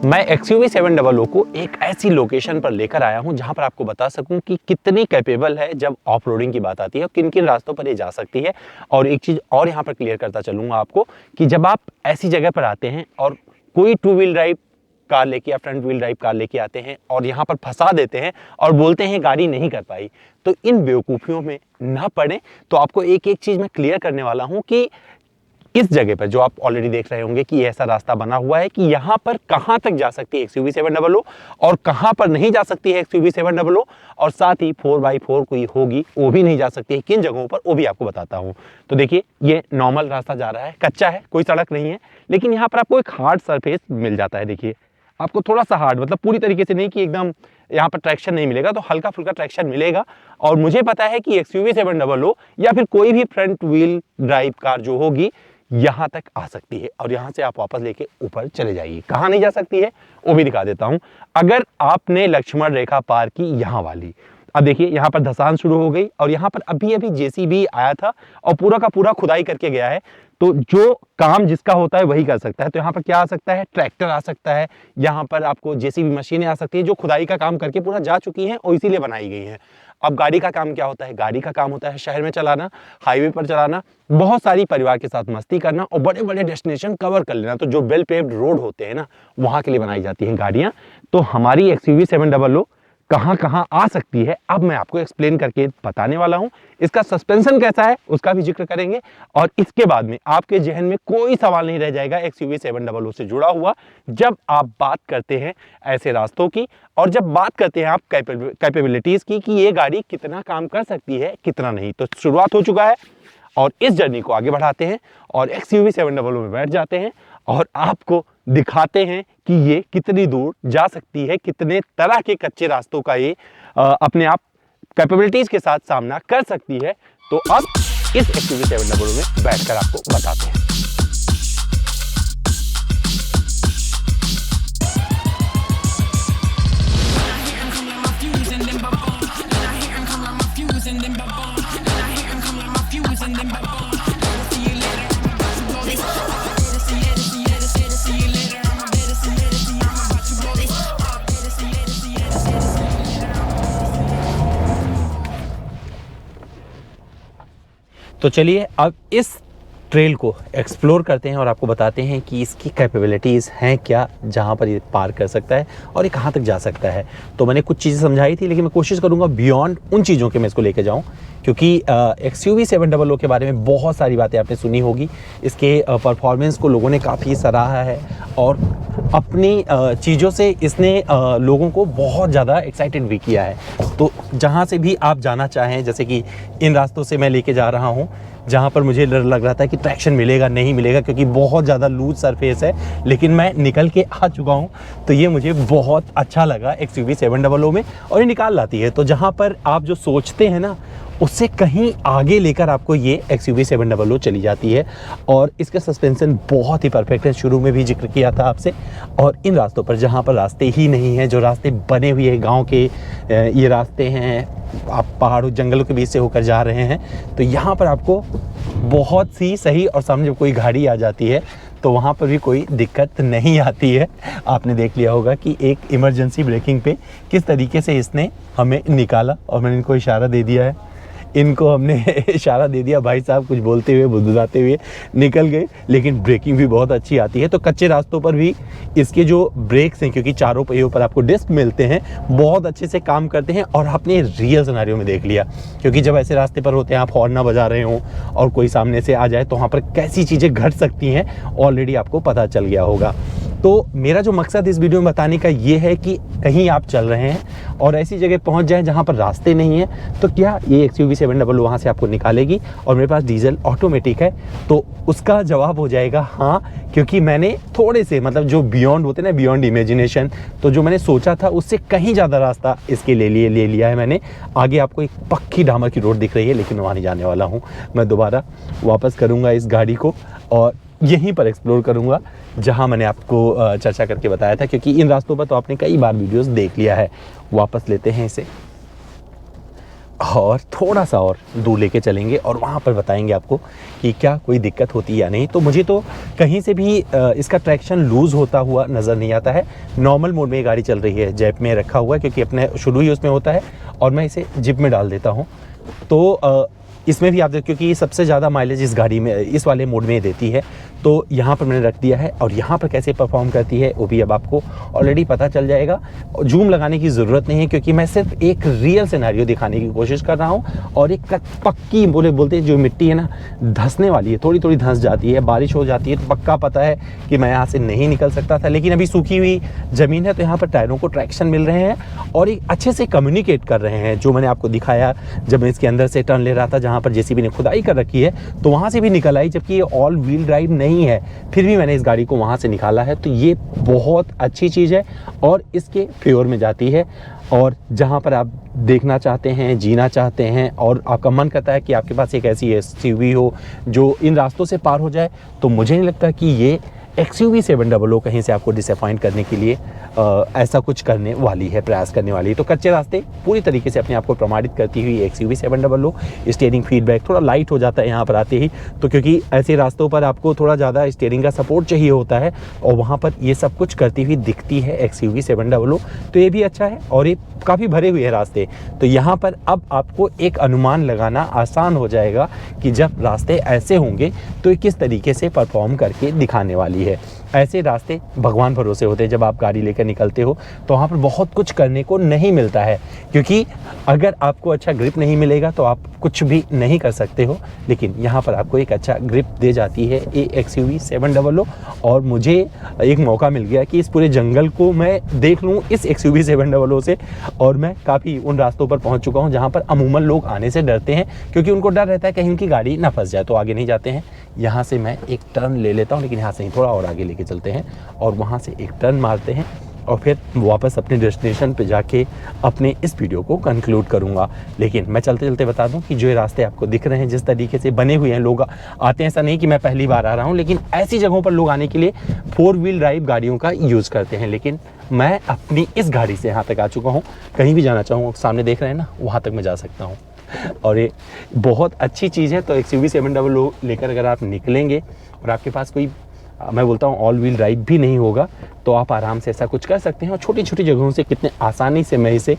मैं XUV 700 को एक ऐसी लोकेशन पर लेकर आया हूं जहां पर आपको बता सकूं कि कितनी कैपेबल है जब ऑफ रोडिंग की बात आती है, किन किन रास्तों पर ये जा सकती है। और एक चीज़ और यहां पर क्लियर करता चलूंगा आपको कि जब आप ऐसी जगह पर आते हैं और कोई 2 व्हील ड्राइव कार लेके या फ्रंट व्हील ड्राइव कार लेके आते हैं और यहाँ पर फंसा देते हैं और बोलते हैं गाड़ी नहीं कर पाई, तो इन बेवकूफ़ियों में ना पड़े। तो आपको एक एक चीज़ मैं क्लियर करने वाला हूँ कि इस जगह पर जो आप ऑलरेडी देख रहे होंगे कि ऐसा रास्ता बना हुआ है कि यहाँ पर कहाँ तक जा सकती है XUV 700 और कहाँ पर नहीं जा सकती है XUV 700, और साथ ही 4x4 कोई होगी वो भी नहीं जा सकती है, किन जगहों पर वो भी आपको बताता हूँ। तो देखिए ये नॉर्मल रास्ता जा रहा है, कच्चा है, कोई सड़क नहीं है, लेकिन यहाँ पर आपको एक हार्ड सरफेस मिल जाता है। देखिए आपको थोड़ा सा हार्ड, मतलब पूरी तरीके से नहीं कि एकदम यहाँ पर ट्रैक्शन नहीं मिलेगा, तो हल्का फुल्का ट्रैक्शन मिलेगा। और मुझे पता है कि XUV 700 या फिर कोई भी फ्रंट व्हील ड्राइव कार जो होगी यहाँ तक आ सकती है और यहाँ से आप वापस लेके ऊपर चले जाइए। कहाँ नहीं जा सकती है वो भी दिखा देता हूँ। अगर आपने लक्ष्मण रेखा पार की यहाँ वाली, अब देखिए यहाँ पर धसान शुरू हो गई और यहाँ पर अभी अभी JCB आया था और पूरा का पूरा खुदाई करके गया है। तो जो काम जिसका होता है वही कर सकता है। तो यहाँ पर क्या आ सकता है, ट्रैक्टर आ सकता है, यहाँ पर आपको JCB मशीनें आ सकती है जो खुदाई का काम करके पूरा जा चुकी हैं और इसीलिए बनाई गई हैं। अब गाड़ी का काम क्या होता है, गाड़ी का काम होता है शहर में चलाना, हाईवे पर चलाना, बहुत सारी परिवार के साथ मस्ती करना और बड़े बड़े डेस्टिनेशन कवर कर लेना। तो जो वेल पेव्ड रोड होते हैं ना, वहाँ के लिए बनाई जाती हैं गाड़ियाँ। तो हमारी XUV 700 कहाँ कहाँ आ सकती है अब मैं आपको एक्सप्लेन करके बताने वाला हूँ। इसका सस्पेंशन कैसा है उसका भी जिक्र करेंगे और इसके बाद में आपके जहन में कोई सवाल नहीं रह जाएगा XUV 700 से जुड़ा हुआ जब आप बात करते हैं ऐसे रास्तों की, और जब बात करते हैं आप कैपेबिलिटीज की कि ये गाड़ी कितना काम कर सकती है कितना नहीं। तो शुरुआत हो चुका है और इस जर्नी को आगे बढ़ाते हैं और XUV 700 में बैठ जाते हैं और आपको दिखाते हैं कि ये कितनी दूर जा सकती है, कितने तरह के कच्चे रास्तों का ये अपने आप कैपेबिलिटीज के साथ सामना कर सकती है। तो अब इस XUV 700 में बैठकर आपको बताते हैं। तो चलिए अब इस ट्रेल को एक्सप्लोर करते हैं और आपको बताते हैं कि इसकी कैपेबिलिटीज़ हैं क्या, जहां पर ये पार कर सकता है और ये कहां तक जा सकता है। तो मैंने कुछ चीज़ें समझाई थी, लेकिन मैं कोशिश करूंगा बियॉन्ड उन चीज़ों के मैं इसको लेके जाऊं, क्योंकि XUV 700 के बारे में बहुत सारी बातें आपने सुनी होगी। इसके परफॉर्मेंस को लोगों ने काफ़ी सराहा है और अपनी चीज़ों से इसने लोगों को बहुत ज़्यादा एक्साइटेड भी किया है। तो जहाँ से भी आप जाना चाहें, जैसे कि इन रास्तों से मैं लेके जा रहा हूँ जहाँ पर मुझे डर लग रहा था कि ट्रैक्शन मिलेगा नहीं मिलेगा क्योंकि बहुत ज़्यादा लूज सरफेस है, लेकिन मैं निकल के आ चुका हूँ। तो ये मुझे बहुत अच्छा लगा XUV 700 में और ये निकाल लाती है। तो जहाँ पर आप जो सोचते हैं ना उससे कहीं आगे लेकर आपको ये XUV 700 चली जाती है और इसका सस्पेंशन बहुत ही परफेक्ट है। शुरू में भी जिक्र किया था आपसे। और इन रास्तों पर जहाँ पर रास्ते ही नहीं हैं, जो रास्ते बने हुए हैं गांव के, ये रास्ते हैं, आप पहाड़ों जंगलों के बीच से होकर जा रहे हैं, तो यहाँ पर आपको बहुत सी सही और सामने जब कोई गाड़ी आ जाती है तो वहाँ पर भी कोई दिक्कत नहीं आती है। आपने देख लिया होगा कि एक इमरजेंसी ब्रेकिंग पे किस तरीके से इसने हमें निकाला और मैंने इनको इशारा दे दिया है, इनको हमने इशारा दे दिया, भाई साहब कुछ बोलते हुए बुदबुदाते हुए निकल गए। लेकिन ब्रेकिंग भी बहुत अच्छी आती है। तो कच्चे रास्तों पर भी इसके जो ब्रेक्स हैं, क्योंकि चारों पहियों पर आपको डिस्क मिलते हैं, बहुत अच्छे से काम करते हैं। और आपने रियल सिनेरियो में देख लिया, क्योंकि जब ऐसे रास्ते पर होते हैं, आप हॉर्न ना बजा रहे हो और कोई सामने से आ जाए तो वहाँ पर कैसी चीज़ें घट सकती हैं ऑलरेडी आपको पता चल गया होगा। तो मेरा जो मकसद इस वीडियो में बताने का ये है कि कहीं आप चल रहे हैं और ऐसी जगह पहुंच जाएं जहां पर रास्ते नहीं हैं, तो क्या ये XUV 700 वहां से आपको निकालेगी। और मेरे पास डीजल ऑटोमेटिक है, तो उसका जवाब हो जाएगा हाँ, क्योंकि मैंने थोड़े से, मतलब जो बियॉन्ड होते हैं ना, बियॉन्ड इमेजिनेशन, तो जो मैंने सोचा था उससे कहीं ज़्यादा रास्ता इसके ले लिया है मैंने। आगे आपको एक पक्की डामर की रोड दिख रही है, लेकिन वहाँ नहीं जाने वाला हूँ। मैं दोबारा वापस करूँगा इस गाड़ी को और यहीं पर एक्सप्लोर करूँगा जहाँ मैंने आपको चर्चा करके बताया था, क्योंकि इन रास्तों पर तो आपने कई बार वीडियोस देख लिया है। वापस लेते हैं इसे और थोड़ा सा और दूर लेके चलेंगे और वहाँ पर बताएंगे आपको कि क्या कोई दिक्कत होती है या नहीं। तो मुझे तो कहीं से भी इसका ट्रैक्शन लूज़ होता हुआ नज़र नहीं आता है। नॉर्मल मोड में ये गाड़ी चल रही है, जैब में रखा हुआ है क्योंकि अपने शुरू ही उसमें होता है और मैं इसे जिप में डाल देता हूँ। तो इसमें भी आप देख, क्योंकि सबसे ज़्यादा माइलेज इस गाड़ी में इस वाले मोड में देती है, तो यहाँ पर मैंने रख दिया है। और यहाँ पर कैसे परफॉर्म करती है वो भी अब आपको ऑलरेडी पता चल जाएगा। जूम लगाने की ज़रूरत नहीं है क्योंकि मैं सिर्फ एक रियल सिनेरियो दिखाने की कोशिश कर रहा हूँ। और एक पक्की बोलते हैं जो मिट्टी है ना, धंसने वाली है, थोड़ी थोड़ी धंस जाती है, बारिश हो जाती है तो पक्का पता है कि मैं यहाँ से नहीं निकल सकता था। लेकिन अभी सूखी हुई ज़मीन है तो यहाँ पर टायरों को ट्रैक्शन मिल रहे हैं और एक अच्छे से कम्युनिकेट कर रहे हैं। जो मैंने आपको दिखाया जब मैं इसके अंदर से टर्न ले रहा था, जहाँ पर जेसीबी ने खुदाई कर रखी है, तो वहाँ से भी निकल आई, जबकि ये ऑल व्हील ड्राइव नहीं है, फिर भी मैंने इस गाड़ी को वहाँ से निकाला है। तो ये बहुत अच्छी चीज़ है और इसके फेवर में जाती है। और जहाँ पर आप देखना चाहते हैं, जीना चाहते हैं और आपका मन करता है कि आपके पास एक ऐसी एसयूवी हो जो इन रास्तों से पार हो जाए, तो मुझे नहीं लगता कि ये XUV 700 कहीं से आपको डिसअपॉइंट करने के लिए ऐसा कुछ करने वाली है, प्रयास करने वाली है। तो कच्चे रास्ते पूरी तरीके से अपने आप को प्रमाणित करती हुई XUV 700। स्टीयरिंग फीडबैक थोड़ा लाइट हो जाता है यहाँ पर आते ही, तो क्योंकि ऐसे रास्तों पर आपको थोड़ा ज़्यादा स्टीयरिंग का सपोर्ट चाहिए होता है और वहाँ पर ये सब कुछ करती हुई दिखती है XUV 700। तो ये भी अच्छा है और ये काफ़ी भरे हुए हैं रास्ते, तो यहाँ पर अब आपको एक अनुमान लगाना आसान हो जाएगा कि जब रास्ते ऐसे होंगे तो ये किस तरीके से परफॉर्म करके दिखाने वाली है। ऐसे रास्ते भगवान भरोसे होते हैं। जब आप गाड़ी लेकर निकलते हो तो वहाँ पर बहुत कुछ करने को नहीं मिलता है, क्योंकि अगर आपको अच्छा ग्रिप नहीं मिलेगा तो आप कुछ भी नहीं कर सकते हो। लेकिन यहाँ पर आपको एक अच्छा ग्रिप दे जाती है ये XUV 700। और मुझे एक मौका मिल गया कि इस पूरे जंगल को मैं देख लूँ इस XUV 700 से। और मैं काफ़ी उन रास्तों पर पहुँच चुका हूँ जहाँ पर अमूमन लोग आने से डरते हैं, क्योंकि उनको डर रहता है कहीं उनकी गाड़ी ना फंस जाए, तो आगे नहीं जाते हैं। यहाँ से मैं एक टर्न ले लेता हूँ, लेकिन यहाँ से ही थोड़ा और आगे लेके चलते हैं और वहाँ से एक टर्न मारते हैं और फिर वापस अपने डेस्टिनेशन पे जाके अपने इस वीडियो को कंक्लूड करूँगा। लेकिन मैं चलते चलते बता दूँ कि जो ये रास्ते आपको दिख रहे हैं, जिस तरीके से बने हुए हैं, लोग आते हैं, ऐसा नहीं कि मैं पहली बार आ रहा हूँ, लेकिन ऐसी जगहों पर लोग आने के लिए 4 व्हील ड्राइव गाड़ियों का यूज़ करते हैं। लेकिन मैं अपनी इस गाड़ी से यहाँ तक आ चुका हूँ, कहीं भी जाना चाहूँ, सामने देख रहे हैं ना, वहाँ तक मैं जा सकता हूँ और ये बहुत अच्छी चीज़ है। तो XUV 700 लेकर अगर आप निकलेंगे और आपके पास कोई, मैं बोलता हूँ, ऑल व्हील ड्राइव भी नहीं होगा, तो आप आराम से ऐसा कुछ कर सकते हैं। और छोटी छोटी जगहों से कितने आसानी से मैं इसे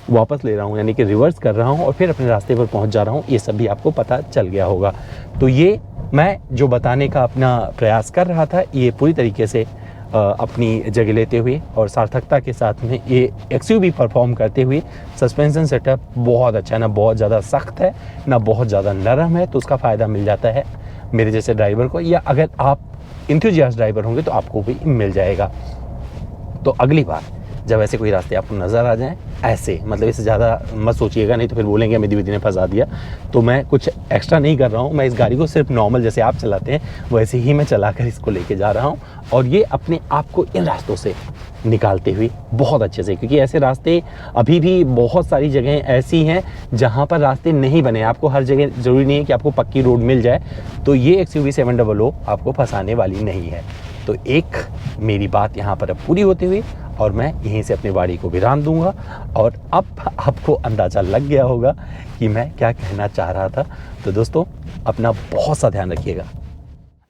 वापस ले रहा हूँ, यानी कि रिवर्स कर रहा हूँ और फिर अपने रास्ते पर पहुँच जा रहा हूँ, ये सब भी आपको पता चल गया होगा। तो ये मैं जो बताने का अपना प्रयास कर रहा था, ये पूरी तरीके से अपनी जगह लेते हुए और सार्थकता के साथ में ये XUV परफॉर्म करते हुए। सस्पेंशन सेटअप बहुत अच्छा है, ना बहुत ज़्यादा सख्त है ना बहुत ज़्यादा नरम है, तो उसका फ़ायदा मिल जाता है मेरे जैसे ड्राइवर को, या अगर आप इंथुजियास्ट ड्राइवर होंगे तो आपको भी मिल जाएगा। तो अगली बार जब ऐसे कोई रास्ते आपको नज़र आ जाएं, ऐसे मतलब इससे ज़्यादा मत सोचिएगा, नहीं तो फिर बोलेंगे हमें दीदी ने फंसा दिया। तो मैं कुछ एक्स्ट्रा नहीं कर रहा हूँ, मैं इस गाड़ी को सिर्फ नॉर्मल जैसे आप चलाते हैं वैसे ही मैं चलाकर इसको लेके जा रहा हूँ और ये अपने आप को इन रास्तों से निकालते हुए बहुत अच्छे से, क्योंकि ऐसे रास्ते अभी भी बहुत सारी जगहें ऐसी हैं जहाँ पर रास्ते नहीं बने। आपको हर जगह ज़रूरी नहीं है कि आपको पक्की रोड मिल जाए, तो ये XUV 700 आपको फंसाने वाली नहीं है। तो एक मेरी बात यहाँ पर अब पूरी होती हुई और मैं यहीं से अपनी वाड़ी को विराम दूंगा। और अब आपको अंदाज़ा लग गया होगा कि मैं क्या कहना चाह रहा था। तो दोस्तों, अपना बहुत सा ध्यान रखिएगा।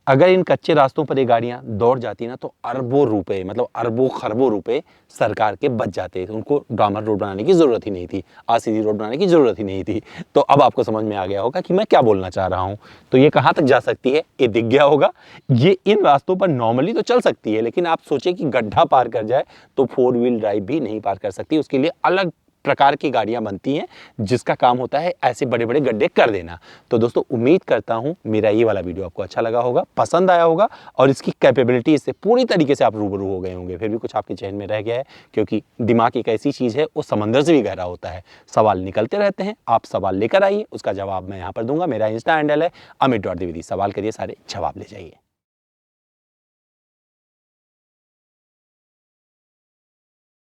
अगर इन कच्चे रास्तों पर ये गाड़ियां दौड़ जाती ना, तो अरबों रुपए, मतलब अरबों खरबों रुपए सरकार के बच जाते। उनको डामर रोड बनाने की ज़रूरत ही नहीं थी, सीधी रोड बनाने की ज़रूरत ही नहीं थी। तो अब आपको समझ में आ गया होगा कि मैं क्या बोलना चाह रहा हूँ। तो ये कहाँ तक जा सकती है ये दिख गया होगा। ये इन रास्तों पर नॉर्मली तो चल सकती है, लेकिन आप सोचें कि गड्ढा पार कर जाए तो 4 व्हील ड्राइव भी नहीं पार कर सकती। उसके लिए अलग प्रकार की गाड़ियां बनती हैं जिसका काम होता है ऐसे बड़े बड़े गड्ढे कर देना। तो दोस्तों, उम्मीद करता हूं मेरा ये वाला वीडियो आपको अच्छा लगा होगा, पसंद आया होगा और इसकी कैपेबिलिटी से पूरी तरीके से आप रूबरू हो गए होंगे। फिर भी कुछ आपके चैन में रह गया है, क्योंकि दिमाग एक ऐसी चीज़ है, वो समंदर से भी गहरा होता है। सवाल निकलते रहते हैं, आप सवाल लेकर आइए, उसका जवाब मैं यहाँ पर दूंगा। मेरा इंस्टा हैंडल है amit.dwivedi। सवाल करिए, सारे जवाब ले जाइए।